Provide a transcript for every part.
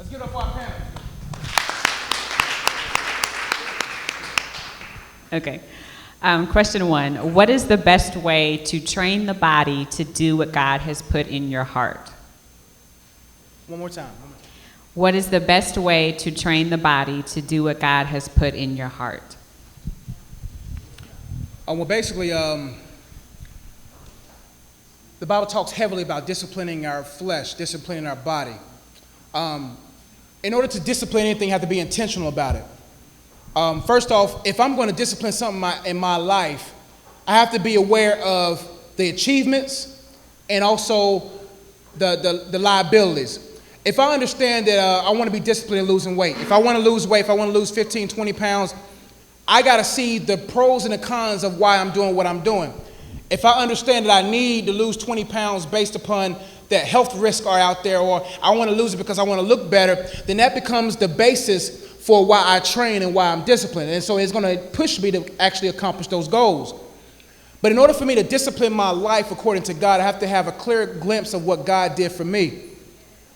Let's give it up for our panel. Okay. Question 1. What is the best way to train the body to do what God has put in your heart? One more time. What is the best way to train the body to do what God has put in your heart? Well, basically, the Bible talks heavily about disciplining our flesh, disciplining our body. In order to discipline anything, you have to be intentional about it. First off, if I'm going to discipline something in my life, I have to be aware of the achievements and also the liabilities. If I understand that I want to be disciplined in losing weight, if I want to lose weight, if I want to lose 15, 20 pounds, I got to see the pros and the cons of why I'm doing what I'm doing. If I understand that I need to lose 20 pounds based upon that health risks are out there, or I want to lose it because I want to look better, then that becomes the basis for why I train and why I'm disciplined. And so it's going to push me to actually accomplish those goals. But in order for me to discipline my life according to God, I have to have a clear glimpse of what God did for me.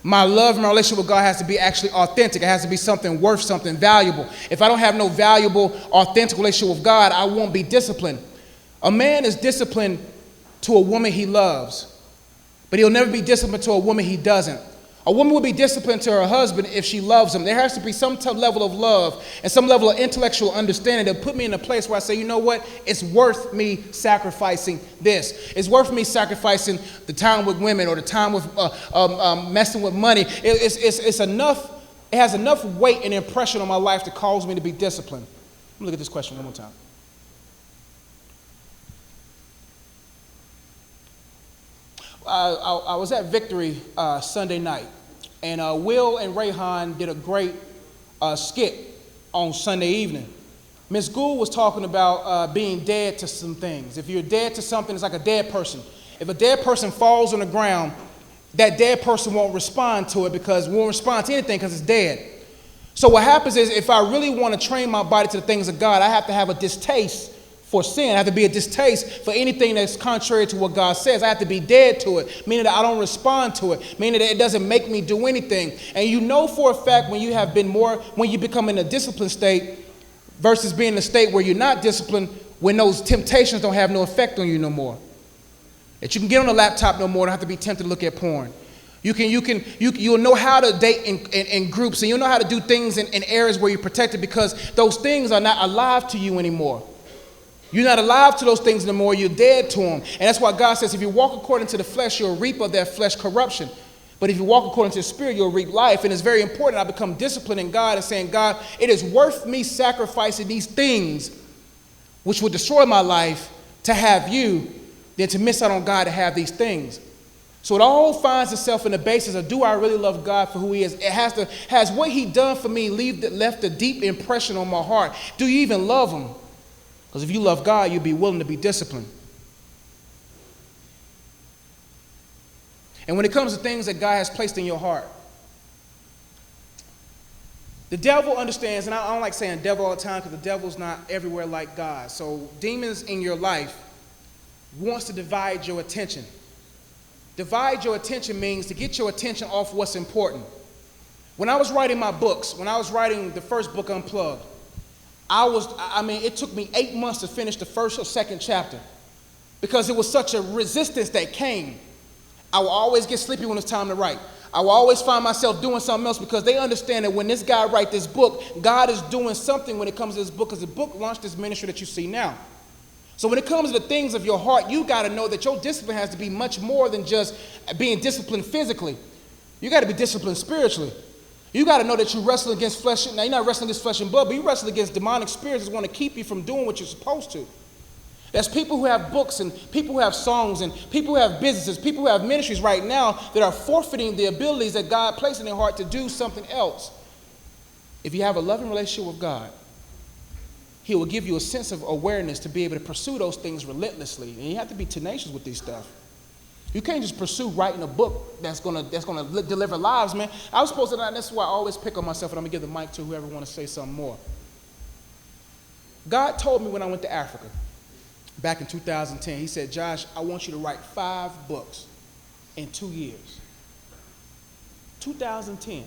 My love and my relationship with God has to be actually authentic. It has to be something worth something valuable. If I don't have no valuable, authentic relationship with God, I won't be disciplined. A man is disciplined to a woman he loves, but he'll never be disciplined to a woman he doesn't. A woman will be disciplined to her husband if she loves him. There has to be some level of love and some level of intellectual understanding that put me in a place where I say, you know what? It's worth me sacrificing this. It's worth me sacrificing the time with women or the time with messing with money. It's enough. It has enough weight and impression on my life to cause me to be disciplined. Let me look at this question one more time. I was at Victory Sunday night, and Will and Rayhan did a great skit on Sunday evening. Miss Gould was talking about being dead to some things. If you're dead to something, it's like a dead person. If a dead person falls on the ground, that dead person won't respond to it won't respond to anything because it's dead. So what happens is if I really want to train my body to the things of God, I have to have a distaste for sin. I have to be a distaste for anything that's contrary to what God says. I have to be dead to it, meaning that I don't respond to it, meaning that it doesn't make me do anything. And you know for a fact when you become in a disciplined state versus being in a state where you're not disciplined, when those temptations don't have no effect on you no more. That you can get on the laptop no more, don't have to be tempted to look at porn. You'll know how to date in groups, and you'll know how to do things in areas where you're protected because those things are not alive to you anymore. You're not alive to those things anymore. You're dead to them. And that's why God says if you walk according to the flesh, you'll reap of that flesh corruption. But if you walk according to the Spirit, you'll reap life. And it's very important I become disciplined in God and saying, God, it is worth me sacrificing these things which will destroy my life to have you than to miss out on God to have these things. So it all finds itself in the basis of, do I really love God for who he is? It has what he done for me left a deep impression on my heart. Do you even love him? Because if you love God, you'll be willing to be disciplined. And when it comes to things that God has placed in your heart, the devil understands, and I don't like saying devil all the time because the devil's not everywhere like God. So demons in your life wants to divide your attention. Divide your attention means to get your attention off what's important. When I was writing my books, when I was writing the first book, Unplugged, it took me 8 months to finish the first or second chapter because it was such a resistance that came. I will always get sleepy when it's time to write. I will always find myself doing something else because they understand that when this guy writes this book, God is doing something when it comes to this book because the book launched this ministry that you see now. So when it comes to the things of your heart, you got to know that your discipline has to be much more than just being disciplined physically. You got to be disciplined spiritually. You got to know that you wrestle against flesh. Now, you're not wrestling against flesh and blood, but you wrestle against demonic spirits that want to keep you from doing what you're supposed to. There's people who have books and people who have songs and people who have businesses, people who have ministries right now that are forfeiting the abilities that God placed in their heart to do something else. If you have a loving relationship with God, he will give you a sense of awareness to be able to pursue those things relentlessly. And you have to be tenacious with these stuff. You can't just pursue writing a book that's gonna deliver lives, man. I was supposed to, and that's why I always pick on myself, and I'm gonna give the mic to whoever wants to say something more. God told me when I went to Africa, back in 2010, he said, Josh, I want you to write 5 books in 2 years. 2010.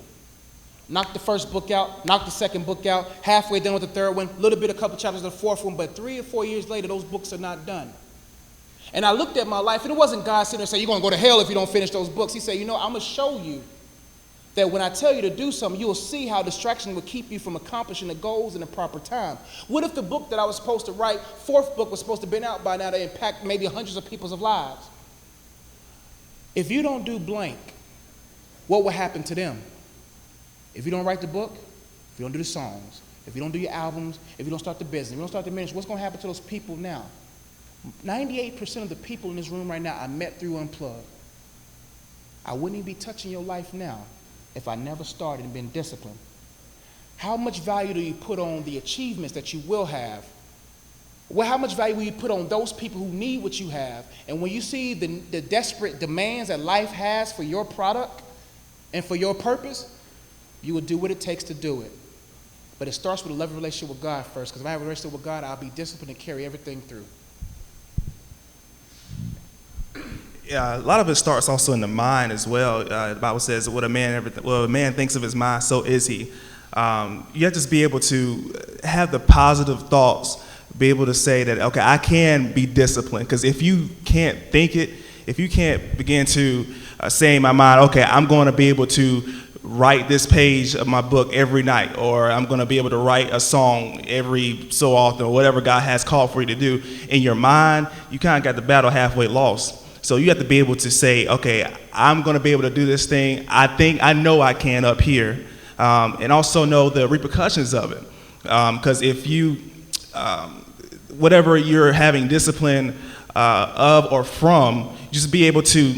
Knocked the first book out, knocked the second book out, halfway done with the third one, a couple chapters of the fourth one, but 3 or 4 years later, those books are not done. And I looked at my life, and it wasn't God sitting there saying, you're going to go to hell if you don't finish those books. He said, I'm going to show you that when I tell you to do something, you'll see how distraction will keep you from accomplishing the goals in the proper time. What if the book that I was supposed to write, fourth book, was supposed to have been out by now to impact maybe hundreds of people's lives? If you don't do blank, what will happen to them? If you don't write the book, if you don't do the songs, if you don't do your albums, if you don't start the business, if you don't start the ministry, what's going to happen to those people now? 98% of the people in this room right now I met through Unplugged. I wouldn't even be touching your life now if I never started and been disciplined. How much value do you put on the achievements that you will have? Well, how much value will you put on those people who need what you have? And when you see the desperate demands that life has for your product and for your purpose, you will do what it takes to do it. But it starts with a loving relationship with God first, because if I have a relationship with God, I'll be disciplined and carry everything through. Yeah, a lot of it starts also in the mind as well. The Bible says, what a man thinks of his mind, so is he. You have to just be able to have the positive thoughts, be able to say that, okay, I can be disciplined. Because if you can't think it, if you can't begin to say in my mind, okay, I'm going to be able to write this page of my book every night, or I'm going to be able to write a song every so often, or whatever God has called for you to do, in your mind, you kind of got the battle halfway lost. So you have to be able to say, okay, I'm going to be able to do this thing. I know I can up here, and also know the repercussions of it. Because if you, whatever you're having discipline of or from, just be able to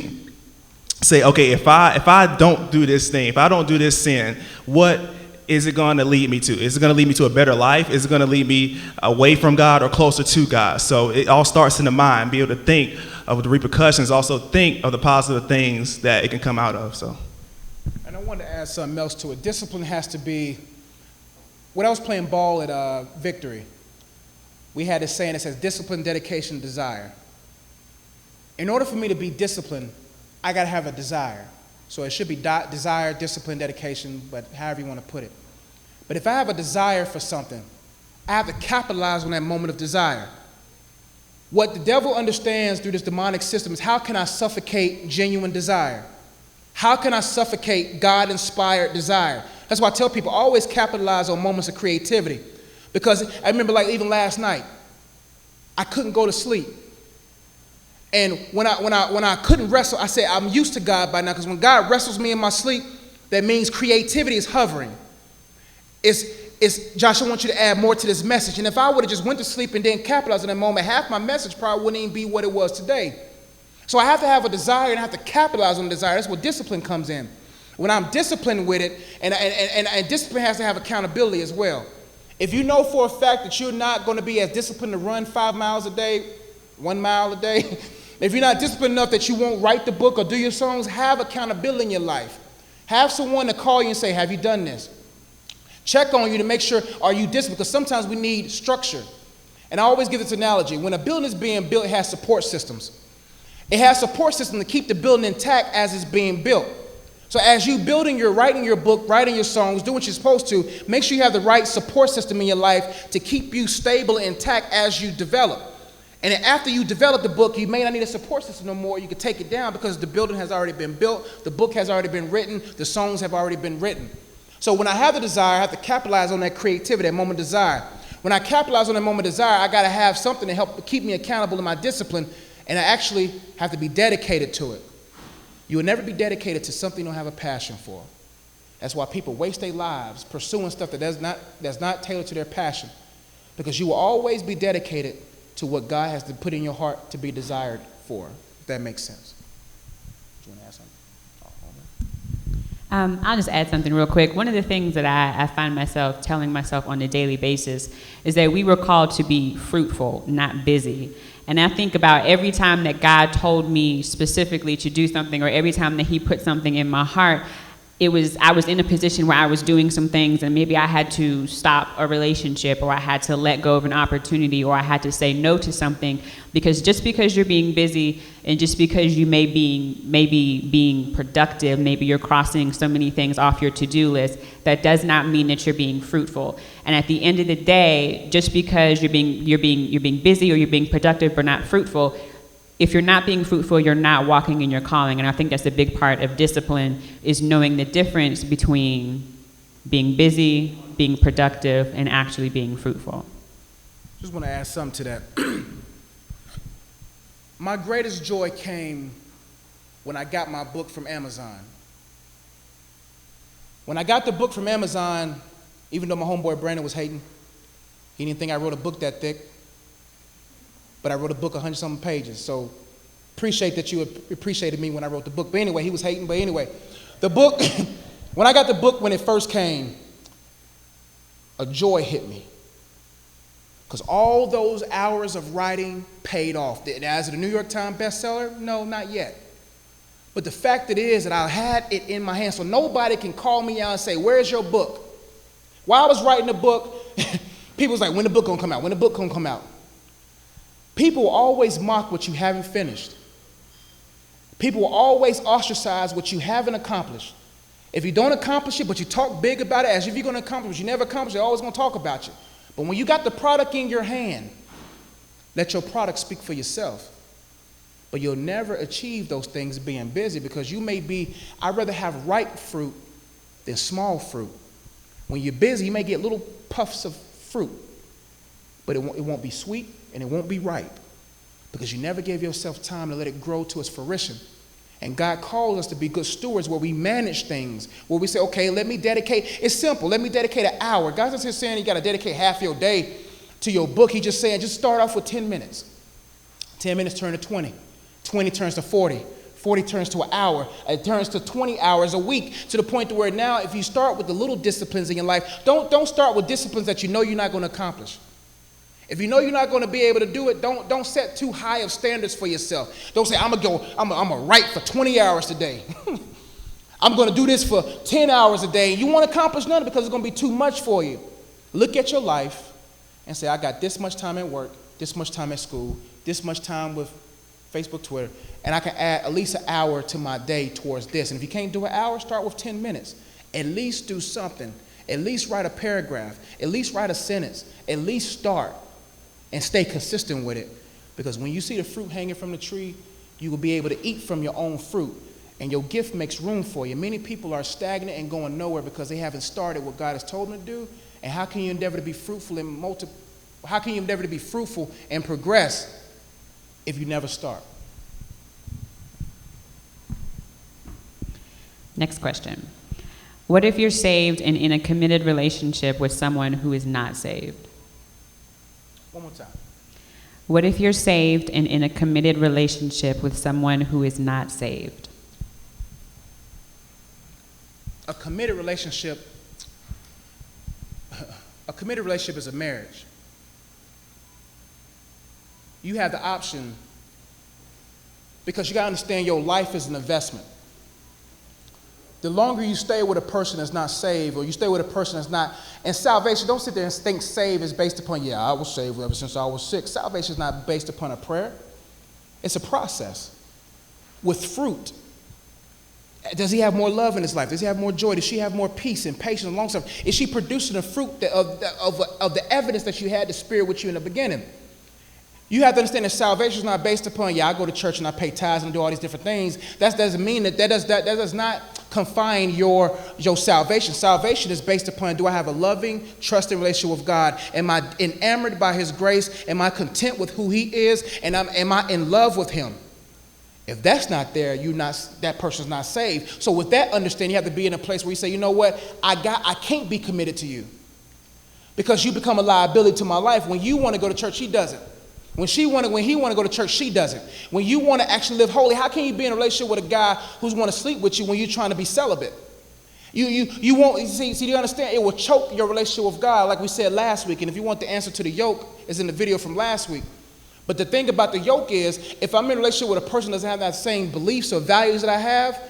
say, okay, if I don't do this thing, if I don't do this sin, what is it going to lead me to? Is it going to lead me to a better life? Is it going to lead me away from God or closer to God? So it all starts in the mind. Be able to think of the repercussions, also think of the positive things that it can come out of. So, and I wanted to add something else to it. Discipline has to be, when I was playing ball at Victory, we had this saying that says discipline, dedication, desire. In order for me to be disciplined, I got to have a desire. So it should be desire, discipline, dedication, but however you want to put it. But if I have a desire for something, I have to capitalize on that moment of desire. What the devil understands through this demonic system is, how can I suffocate genuine desire? How can I suffocate God-inspired desire? That's why I tell people, always capitalize on moments of creativity. Because I remember, like, even last night, I couldn't go to sleep. And when I couldn't wrestle, I said, I'm used to God by now, because when God wrestles me in my sleep, that means creativity is hovering. Josh, I want you to add more to this message. And if I would have just went to sleep and didn't capitalize on that moment, half my message probably wouldn't even be what it was today. So I have to have a desire, and I have to capitalize on the desire. That's where discipline comes in. When I'm disciplined with it, and discipline has to have accountability as well. If you know for a fact that you're not going to be as disciplined to run 5 miles a day, 1 mile a day, if you're not disciplined enough that you won't write the book or do your songs, have accountability in your life. Have someone to call you and say, have you done this? Check on you to make sure, are you disciplined? Because sometimes we need structure. And I always give this analogy. When a building is being built, it has support systems. It has support systems to keep the building intact as it's being built. So as you're writing your book, writing your songs, doing what you're supposed to, make sure you have the right support system in your life to keep you stable and intact as you develop. And then after you develop the book, you may not need a support system no more. You can take it down because the building has already been built, the book has already been written, the songs have already been written. So when I have the desire, I have to capitalize on that creativity, that moment of desire. When I capitalize on that moment of desire, I got to have something to help keep me accountable in my discipline, and I actually have to be dedicated to it. You will never be dedicated to something you don't have a passion for. That's why people waste their lives pursuing stuff that's not tailored to their passion, because you will always be dedicated to what God has to put in your heart to be desired for, if that makes sense. Do you want to add something? I'll just add something real quick. One of the things that I find myself telling myself on a daily basis is that we were called to be fruitful, not busy. And I think about every time that God told me specifically to do something, or every time that he put something in my heart, I was in a position where I was doing some things, and maybe I had to stop a relationship, or I had to let go of an opportunity, or I had to say no to something, because just because you're being busy and just because you may be being productive, maybe you're crossing so many things off your to-do list, that does not mean that you're being fruitful. And at the end of the day, just because you're being busy or you're being productive but not fruitful, if you're not being fruitful, you're not walking in your calling. And I think that's a big part of discipline, is knowing the difference between being busy, being productive, and actually being fruitful. Just want to add something to that. My greatest joy came when I got my book from Amazon. When I got the book from Amazon, even though my homeboy Brandon was hating, he didn't think I wrote a book that thick. But I wrote a book 100-something pages, so appreciate that you appreciated me when I wrote the book. But anyway, he was hating, but anyway, the book, when I got the book when it first came, a joy hit me. Because all those hours of writing paid off. Now, is it a New York Times bestseller? No, not yet. But the fact it is that I had it in my hand, so nobody can call me out and say, where's your book? While I was writing the book, people was like, when the book gonna come out? When the book gonna come out? People will always mock what you haven't finished. People will always ostracize what you haven't accomplished. If you don't accomplish it, but you talk big about it as if you're going to accomplish it, you never accomplish it, they're always going to talk about you. But when you got the product in your hand, let your product speak for yourself. But you'll never achieve those things being busy, because you may be, I'd rather have ripe fruit than small fruit. When you're busy, you may get little puffs of fruit, but it won't be sweet. And it won't be ripe, because you never gave yourself time to let it grow to its fruition. And God calls us to be good stewards, where we manage things, where we say, okay, let me dedicate. It's simple. Let me dedicate an hour. God's not just saying you got to dedicate half your day to your book. He's just saying just start off with 10 minutes. 10 minutes turn to 20. 20 turns to 40. 40 turns to an hour. It turns to 20 hours a week, to the point to where now if you start with the little disciplines in your life, don't start with disciplines that you know you're not going to accomplish. If you know you're not going to be able to do it, don't set too high of standards for yourself. Don't say, I'm gonna write for 20 hours today. I'm going to do this for 10 hours a day. You won't accomplish nothing, because it's going to be too much for you. Look at your life and say, I got this much time at work, this much time at school, this much time with Facebook, Twitter, and I can add at least an hour to my day towards this. And if you can't do an hour, start with 10 minutes. At least do something. At least write a paragraph. At least write a sentence. At least start. And stay consistent with it, because when you see the fruit hanging from the tree, you will be able to eat from your own fruit, and your gift makes room for you. Many people are stagnant and going nowhere because they haven't started what God has told them to do. And how can you endeavor to be fruitful and progress if you never start? Next question. What if you're saved and in a committed relationship with someone who is not saved? One more time. What if you're saved and in a committed relationship with someone who is not saved? A committed relationship is a marriage. You have the option, because you got to understand your life is an investment. The longer you stay with a person that's not saved, or you stay with a person that's not, and salvation, don't sit there and think saved is based upon, I was saved ever since I was 6. Salvation is not based upon a prayer. It's a process with fruit. Does he have more love in his life? Does he have more joy? Does she have more peace and patience and long-suffering? Is she producing the fruit of the evidence that you had the Spirit with you in the beginning? You have to understand that salvation is not based upon, I go to church and I pay tithes and do all these different things. That doesn't mean that does not confine your salvation. Salvation is based upon, do I have a loving, trusting relationship with God? Am I enamored by his grace? Am I content with who he is? And am I in love with him? If that's not there, that person's not saved. So with that understanding, you have to be in a place where you say, you know what? I can't be committed to you, because you become a liability to my life. When you want to go to church, he doesn't. When he want to go to church, she doesn't. When you want to actually live holy, how can you be in a relationship with a guy who's want to sleep with you when you're trying to be celibate? You won't see. Do you understand? It will choke your relationship with God, like we said last week. And if you want the answer to the yoke, it's in the video from last week. But the thing about the yoke is, if I'm in a relationship with a person that doesn't have that same beliefs or values that I have,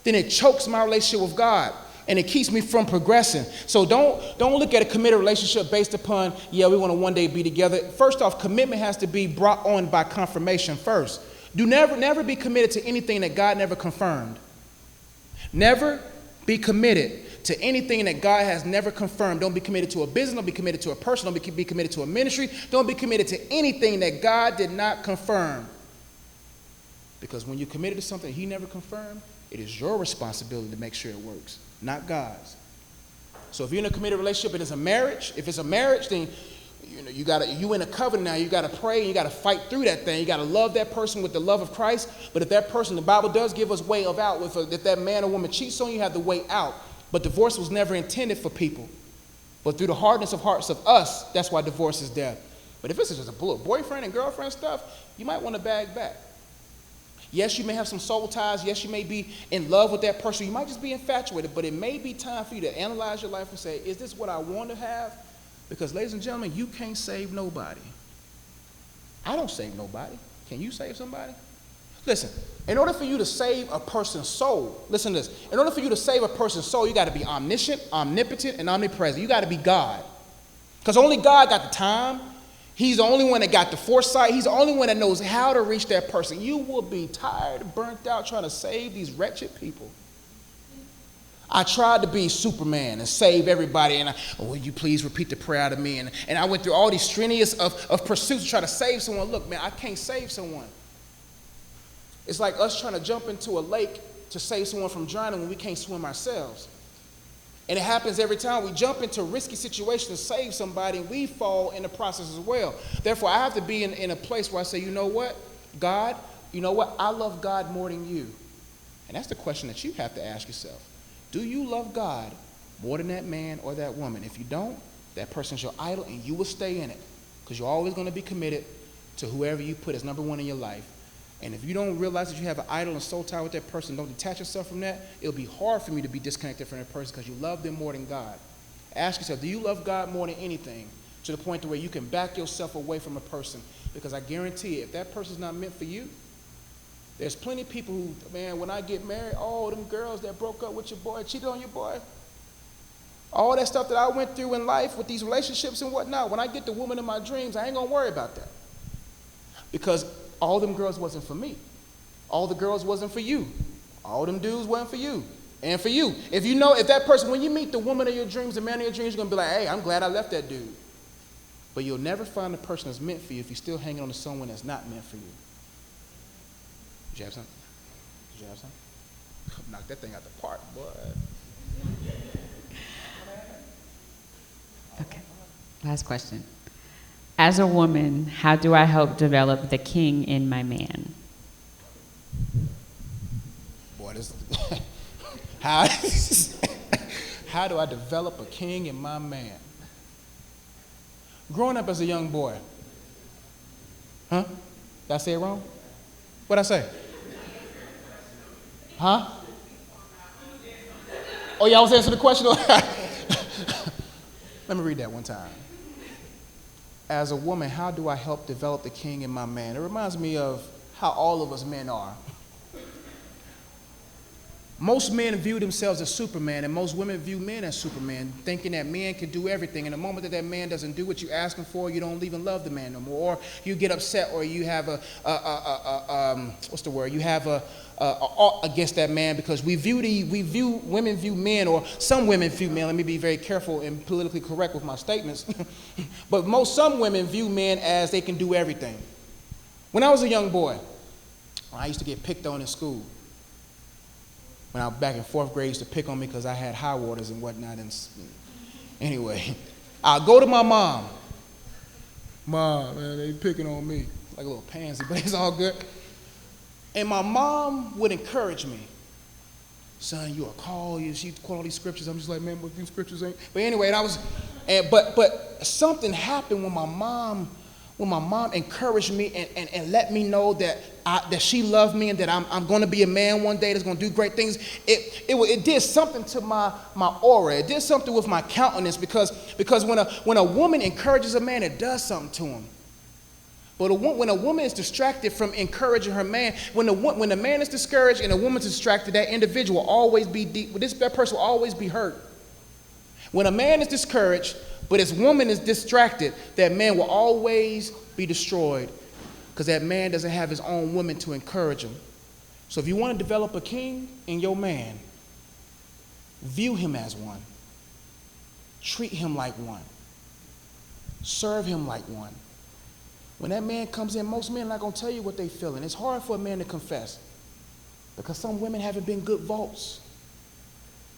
then it chokes my relationship with God. And it keeps me from progressing. So don't look at a committed relationship based upon, yeah, we want to one day be together. First off, commitment has to be brought on by confirmation first. Do never be committed to anything that God never confirmed. Never be committed to anything that God has never confirmed. Don't be committed to a business. Don't be committed to a person. Don't be committed to a ministry. Don't be committed to anything that God did not confirm. Because when you're committed to something He never confirmed, it is your responsibility to make sure it works, not God's. So if you're in a committed relationship and it's a marriage, if it's a marriage, then you in a covenant now. You got to pray and you got to fight through that thing. You got to love that person with the love of Christ. But if that person, the Bible does give us way of out. If that man or woman cheats on you, you have the way out. But divorce was never intended for people. But through the hardness of hearts of us, that's why divorce is there. But if it's just a boyfriend and girlfriend stuff, you might want to bag back. Yes, you may have some soul ties. Yes, you may be in love with that person. You might just be infatuated, but it may be time for you to analyze your life and say, is this what I want to have? Because, ladies and gentlemen, you can't save nobody. I don't save nobody. Can you save somebody? Listen, in order for you to save a person's soul, listen to this. In order for you to save a person's soul, you got to be omniscient, omnipotent, and omnipresent. You got to be God. Because only God got the time. He's the only one that got the foresight. He's the only one that knows how to reach that person. You will be tired, burnt out trying to save these wretched people. I tried to be Superman and save everybody, and will you please repeat the prayer out of me? And I went through all these strenuous of pursuits to try to save someone. Look, man, I can't save someone. It's like us trying to jump into a lake to save someone from drowning when we can't swim ourselves. And it happens every time we jump into risky situations to save somebody, and we fall in the process as well. Therefore, I have to be in a place where I say, you know what, God, you know what, I love God more than you. And that's the question that you have to ask yourself. Do you love God more than that man or that woman? If you don't, that person's your idol, and you will stay in it because you're always going to be committed to whoever you put as number one in your life. And if you don't realize that you have an idol and soul tie with that person, don't detach yourself from that, it'll be hard for me to be disconnected from that person because you love them more than God. Ask yourself, do you love God more than anything to the point to where you can back yourself away from a person? Because I guarantee you, if that person's not meant for you, there's plenty of people who, man, when I get married, oh, them girls that broke up with your boy, cheated on your boy, all that stuff that I went through in life with these relationships and whatnot, when I get the woman of my dreams, I ain't going to worry about that. Because all them girls wasn't for me. All the girls wasn't for you. All them dudes wasn't for you. And for you. If you know, if that person, when you meet the woman of your dreams, the man of your dreams, you're going to be like, hey, I'm glad I left that dude. But you'll never find the person that's meant for you if you're still hanging on to someone that's not meant for you. Did you have something? Did you have something? Knock that thing out the park, boy. Okay. Last question. As a woman, how do I help develop the king in my man? Boy, this how do I develop a king in my man? Growing up as a young boy. Huh? Did I say it wrong? What'd I say? Huh? Oh, y'all was answering the question? Let me read that one time. As a woman, how do I help develop the king in my man? It reminds me of how all of us men are. Most men view themselves as Superman, and most women view men as Superman, thinking that men can do everything. And the moment that that man doesn't do what you ask him for, you don't even love the man no more. Or you get upset, or you have what's the word? You have a against that man, because women view men, or some women view men. Let me be very careful and politically correct with my statements. But some women view men as they can do everything. When I was a young boy, I used to get picked on in school. When I was back in 4th grade, used to pick on me because I had high waters and whatnot. And anyway, I'll go to my mom. Mom, man, they picking on me. Like a little pansy, but it's all good. And my mom would encourage me. Son, you are called. She quote all these scriptures. I'm just like, man, what these scriptures ain't. But anyway, but something happened when my mom encouraged me and let me know that she loved me and that I'm going to be a man one day that's going to do great things. It did something to my aura. It did something with my countenance, because when a woman encourages a man, it does something to him. But when a woman is distracted from encouraging her man, when the man is discouraged and a woman's distracted, that individual will always be that person will always be hurt. When a man is discouraged, but his woman is distracted, that man will always be destroyed because that man doesn't have his own woman to encourage him. So if you want to develop a king in your man, view him as one. Treat him like one. Serve him like one. When that man comes in, most men are not going to tell you what they're feeling. It's hard for a man to confess because some women haven't been good vaults.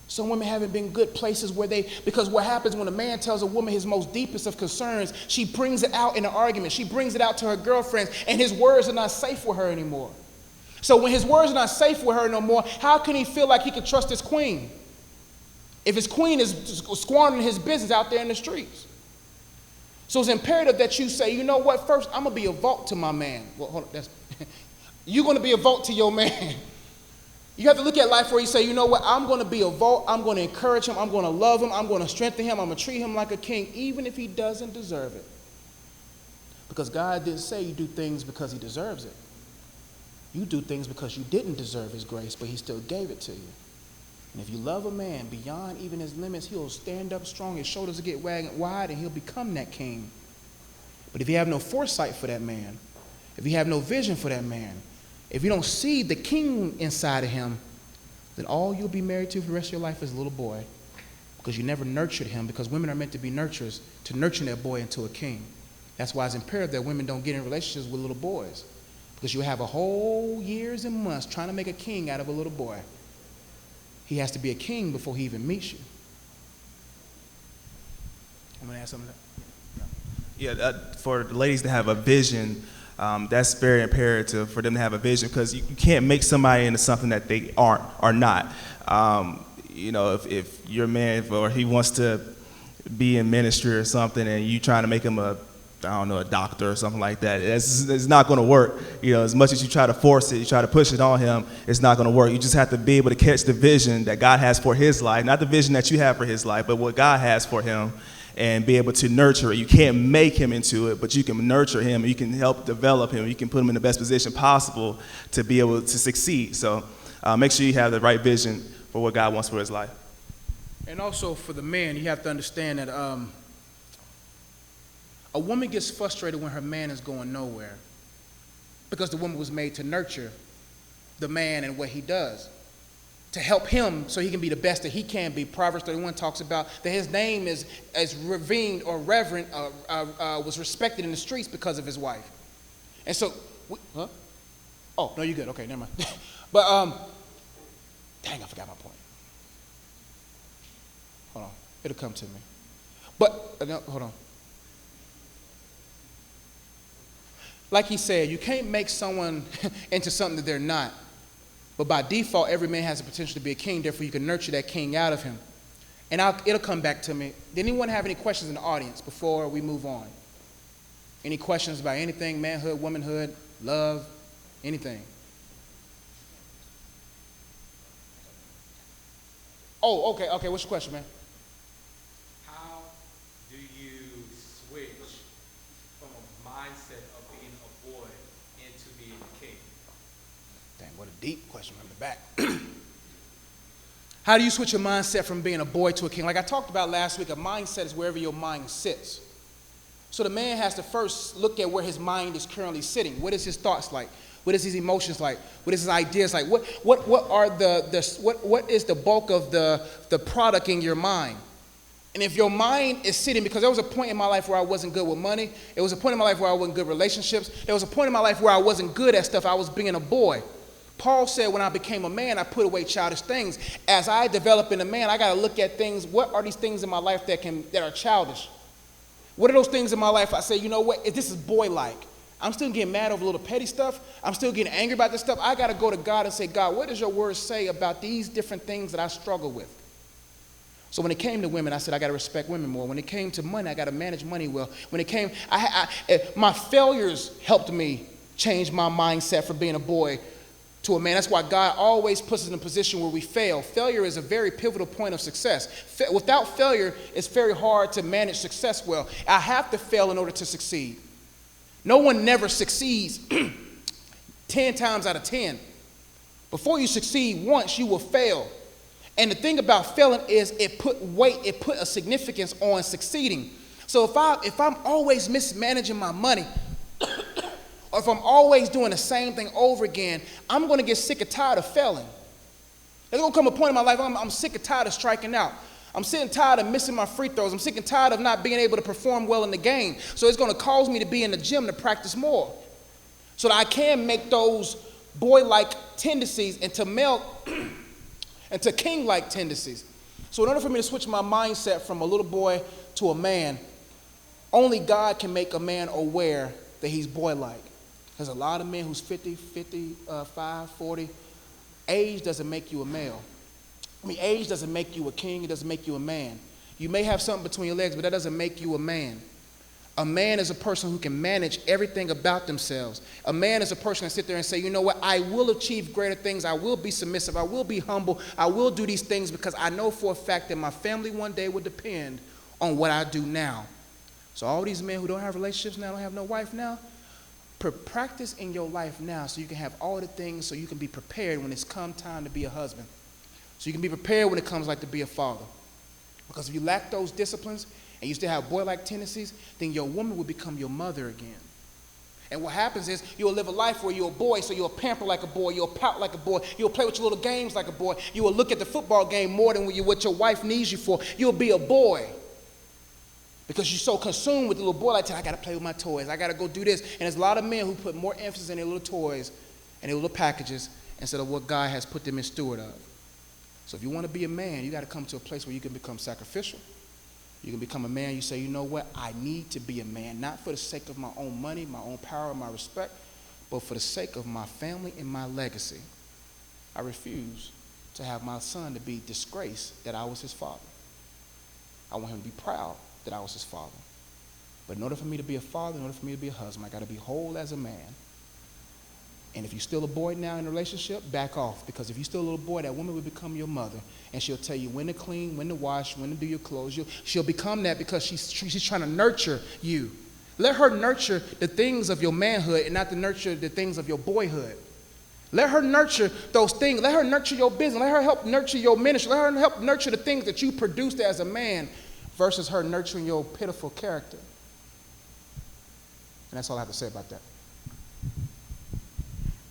Some women haven't been good places because what happens when a man tells a woman his most deepest of concerns, she brings it out in an argument. She brings it out to her girlfriends, and his words are not safe with her anymore. So when his words are not safe with her no more, how can he feel like he can trust his queen? If his queen is squandering his business out there in the streets. So it's imperative that you say, you know what, first, I'm going to be a vault to my man. Well, hold on, you're going to be a vault to your man. You have to look at life where you say, you know what, I'm going to be a vault. I'm going to encourage him. I'm going to love him. I'm going to strengthen him. I'm going to treat him like a king, even if he doesn't deserve it. Because God didn't say you do things because he deserves it. You do things because you didn't deserve his grace, but he still gave it to you. And if you love a man beyond even his limits, he'll stand up strong, his shoulders will get wide, and he'll become that king. But if you have no foresight for that man, if you have no vision for that man, if you don't see the king inside of him, then all you'll be married to for the rest of your life is a little boy, because you never nurtured him, because women are meant to be nurturers, to nurture that boy into a king. That's why it's imperative that women don't get in relationships with little boys, because you have a whole years and months trying to make a king out of a little boy. He has to be a king before he even meets you. I'm going to ask something. Yeah, for the ladies to have a vision, that's very imperative for them to have a vision, because you can't make somebody into something that they are not. If your man, or he wants to be in ministry or something, and you trying to make him a doctor or something like that, it's not going to work. As much as you try to force it, you try to push it on him, it's not going to work. You just have to be able to catch the vision that God has for his life, not the vision that you have for his life, but what God has for him, and be able to nurture it. You can't make him into it, but you can nurture him, and you can help develop him, you can put him in the best position possible to be able to succeed. So make sure you have the right vision for what God wants for his life. And also for the man, you have to understand that a woman gets frustrated when her man is going nowhere, because the woman was made to nurture the man and what he does, to help him so he can be the best that he can be. Proverbs 31 talks about that his name is revered or reverent, was respected in the streets because of his wife. And so, oh, no, you're good. Okay, never mind. But, dang, I forgot my point. Hold on. It'll come to me. But, no, hold on. Like he said, you can't make someone into something that they're not. But by default, every man has the potential to be a king. Therefore, you can nurture that king out of him. And it'll come back to me. Did anyone have any questions in the audience before we move on? Any questions about anything, manhood, womanhood, love, anything? Oh, okay. What's your question, man? How do you switch from a mindset of being a boy into being a king? Dang, what a deep question from the back. How do you switch your mindset from being a boy to a king? Like I talked about last week, a mindset is wherever your mind sits. So the man has to first look at where his mind is currently sitting. What is his thoughts like? What is his emotions like? What is his ideas like? What is the bulk of the product in your mind? And if your mind is sitting, because there was a point in my life where I wasn't good with money. There was a point in my life where I wasn't good with relationships. There was a point in my life where I wasn't good at stuff. I was being a boy. Paul said when I became a man, I put away childish things. As I develop in a man, I got to look at things. What are these things in my life that are childish? What are those things in my life I say, you know what, this is boy-like. I'm still getting mad over little petty stuff. I'm still getting angry about this stuff. I got to go to God and say, God, what does your word say about these different things that I struggle with? So when it came to women, I said, I got to respect women more. When it came to money, I got to manage money well. When it came, my failures helped me change my mindset from being a boy to a man. That's why God always puts us in a position where we fail. Failure is a very pivotal point of success. Without failure, it's very hard to manage success well. I have to fail in order to succeed. No one never succeeds 10 times out of 10. Before you succeed once, you will fail. And the thing about failing is it put a significance on succeeding. So if I'm always mismanaging my money, or if I'm always doing the same thing over again, I'm going to get sick and tired of failing. There's going to come a point in my life I'm sick and tired of striking out. I'm sick and tired of missing my free throws. I'm sick and tired of not being able to perform well in the game. So it's going to cause me to be in the gym to practice more, so that I can make those boy-like tendencies into into king-like tendencies. So in order for me to switch my mindset from a little boy to a man, only God can make a man aware that he's boy-like. There's a lot of men who's 50, 55, 40. Age doesn't make you a male. Age doesn't make you a king. It doesn't make you a man. You may have something between your legs, but that doesn't make you a man. A man is a person who can manage everything about themselves. A man is a person that sit there and say, you know what, I will achieve greater things. I will be submissive. I will be humble. I will do these things because I know for a fact that my family one day will depend on what I do now. So all these men who don't have relationships now, don't have no wife now, practice in your life now so you can have all the things, so you can be prepared when it's come time to be a husband. So you can be prepared when it comes like to be a father. Because if you lack those disciplines and you still have boy-like tendencies, then your woman will become your mother again. And what happens is you'll live a life where you're a boy, so you'll pamper like a boy, you'll pout like a boy, you'll play with your little games like a boy, you will look at the football game more than what your wife needs you for. You'll be a boy because you're so consumed with the little boy, like, I got to play with my toys, I got to go do this. And there's a lot of men who put more emphasis in their little toys and their little packages instead of what God has put them in steward of. So if you want to be a man, you got to come to a place where you can become sacrificial. You can become a man. You say, you know what? I need to be a man, not for the sake of my own money, my own power, my respect, but for the sake of my family and my legacy. I refuse to have my son to be disgraced that I was his father. I want him to be proud that I was his father. But in order for me to be a father, in order for me to be a husband, I got to be whole as a man. And if you're still a boy now in a relationship, back off. Because if you're still a little boy, that woman will become your mother. And she'll tell you when to clean, when to wash, when to do your clothes. She'll become that because she's trying to nurture you. Let her nurture the things of your manhood and not to nurture the things of your boyhood. Let her nurture those things. Let her nurture your business. Let her help nurture your ministry. Let her help nurture the things that you produced as a man versus her nurturing your pitiful character. And that's all I have to say about that.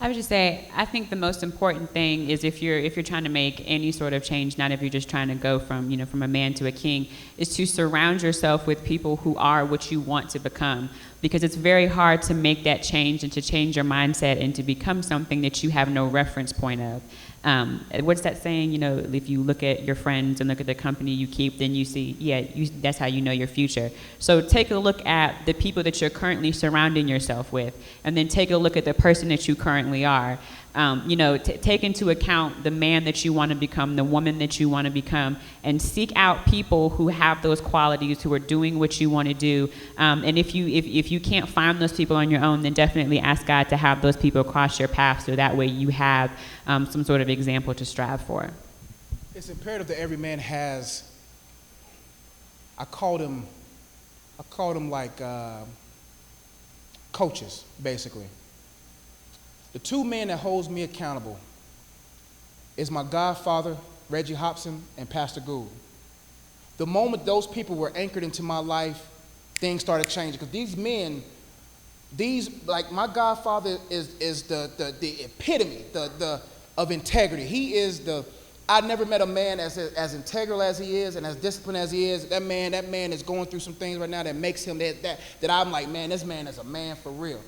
I would just say, I think the most important thing is if you're trying to make any sort of change, not if you're just trying to go from a man to a king, is to surround yourself with people who are what you want to become. Because it's very hard to make that change and to change your mindset and to become something that you have no reference point of. What's that saying? If you look at your friends and look at the company you keep, then you see, that's how you know your future. So take a look at the people that you're currently surrounding yourself with, and then take a look at the person that you currently are. Take into account the man that you want to become, the woman that you want to become, and seek out people who have those qualities, who are doing what you want to do. And if you can't find those people on your own, then definitely ask God to have those people cross your path, so that way you have some sort of example to strive for. It's imperative that every man has, I call them like coaches, basically. The two men that holds me accountable is my godfather, Reggie Hobson, and Pastor Gould. The moment those people were anchored into my life, things started changing. Because these men, like my godfather is the epitome of integrity. He is I never met a man as integral as he is and as disciplined as he is. That man is going through some things right now that makes him that I'm like, man, this man is a man for real.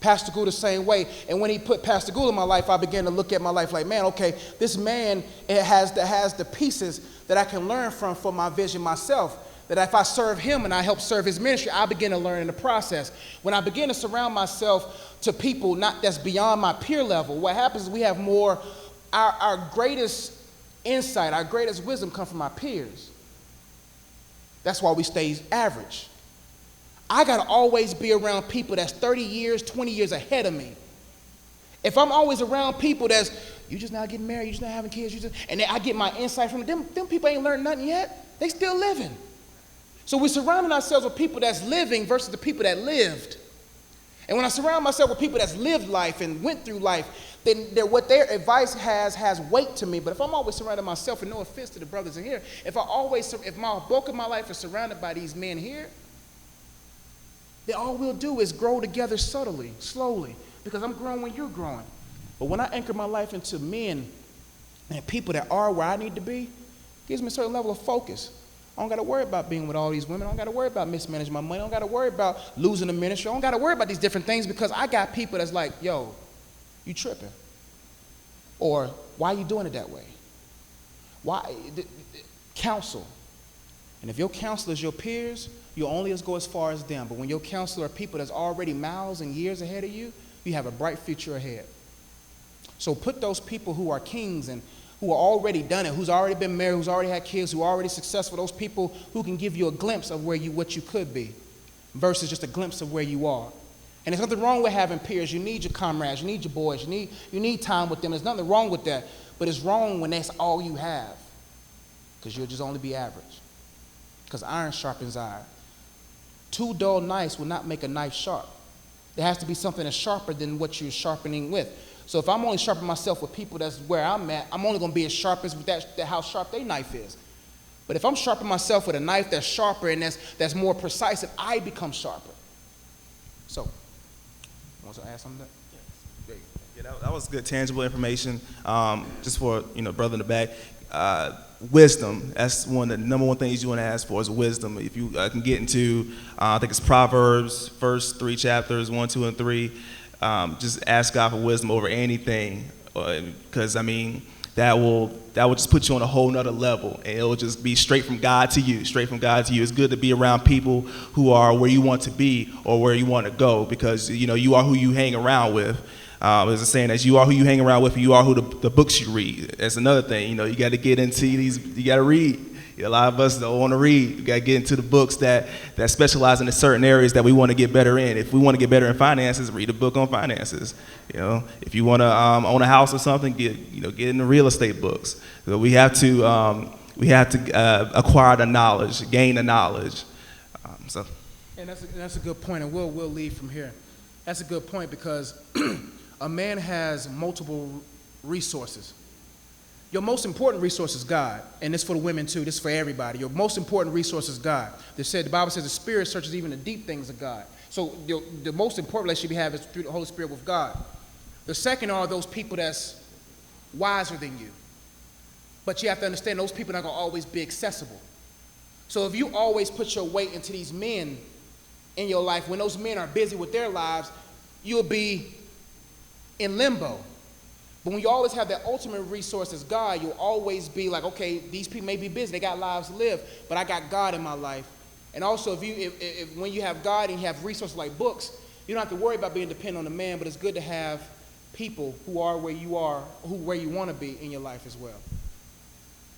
Pastor Gould the same way. And when he put Pastor Gould in my life, I began to look at my life like, man, okay, this man has the pieces that I can learn from for my vision myself. That if I serve him and I help serve his ministry, I begin to learn in the process. When I begin to surround myself to people that's beyond my peer level, what happens is we have more, our greatest insight, our greatest wisdom come from our peers. That's why we stay average. I got to always be around people that's 30 years, 20 years ahead of me. If I'm always around people you just not getting married, you just not having kids, and I get my insight from them people ain't learned nothing yet. They still living. So we're surrounding ourselves with people that's living versus the people that lived. And when I surround myself with people that's lived life and went through life, then what their advice has weight to me. But if I'm always surrounding myself, and no offense to the brothers in here, if my bulk of my life is surrounded by these men here, then all we'll do is grow together subtly, slowly, because I'm growing when you're growing. But when I anchor my life into men and people that are where I need to be, it gives me a certain level of focus. I don't got to worry about being with all these women. I don't got to worry about mismanaging my money. I don't got to worry about losing the ministry. I don't got to worry about these different things because I got people that's like, yo, you tripping. Or why are you doing it that way? Why? Counsel. And if your counselor is your peers, you'll only go as far as them. But when your counselor are people that's already miles and years ahead of you, you have a bright future ahead. So put those people who are kings and who are already done it, who's already been married, who's already had kids, who are already successful, those people who can give you a glimpse of what you could be versus just a glimpse of where you are. And there's nothing wrong with having peers. You need your comrades, you need your boys, you need time with them. There's nothing wrong with that. But it's wrong when that's all you have, because you'll just only be average. Because iron sharpens iron. Two dull knives will not make a knife sharp. There has to be something that's sharper than what you're sharpening with. So if I'm only sharpening myself with people that's where I'm at, I'm only going to be as sharp as how sharp their knife is. But if I'm sharpening myself with a knife that's sharper and that's more precise, then I become sharper. So, want to add something? There you go. Yeah, that was good, tangible information. Just for brother in the back, wisdom. That's the number one things you want to ask for is wisdom. If you can get into, I think it's Proverbs, first 3 chapters, 1, 2, and 3. Just ask God for wisdom over anything, because that will just put you on a whole nother level, and it'll just be straight from God to you. It's good to be around people who are where you want to be or where you want to go, because you are who you hang around with. There's a saying that you are who you hang around with, and you are who the books you read. That's another thing. You got to get into these. You got to read. A lot of us don't want to read. You got to get into the books that specialize in certain areas that we want to get better in. If we want to get better in finances, read a book on finances. If you want to own a house or something, get in the real estate books. So we have to acquire the knowledge, gain the knowledge. And that's a good point, and we'll leave from here. That's a good point, because a man has multiple resources. Your most important resource is God, and this for the women too, this is for everybody. Your most important resource is God. The Bible says the Spirit searches even the deep things of God. So the most important relationship you have is through the Holy Spirit with God. The second are those people that's wiser than you. But you have to understand those people are not going to always be accessible. So if you always put your weight into these men in your life, when those men are busy with their lives, you'll be in limbo. But when you always have that ultimate resource as God, you'll always be like, okay, these people may be busy, they got lives to live, but I got God in my life. And also, if when you have God and you have resources like books, you don't have to worry about being dependent on the man, but it's good to have people who are, where you want to be in your life as well.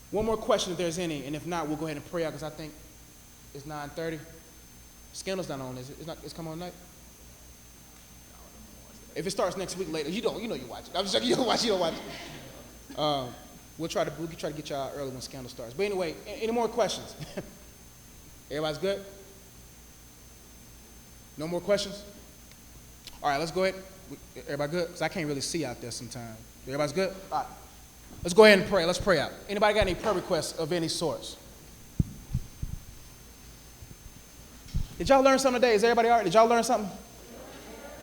One more question if there's any, and if not, we'll go ahead and pray out, because I think it's 9:30. Scandal's not on, is it? It's come on tonight? If it starts next week later, you watch it. I'm just joking, you don't watch it. We'll try to get y'all early when Scandal starts. But anyway, any more questions? Everybody's good? No more questions? All right, let's go ahead. Everybody good? Because I can't really see out there sometimes. Everybody's good? All right. Let's go ahead and pray. Let's pray out. Anybody got any prayer requests of any sorts? Did y'all learn something today? Is everybody all right? Did y'all learn something?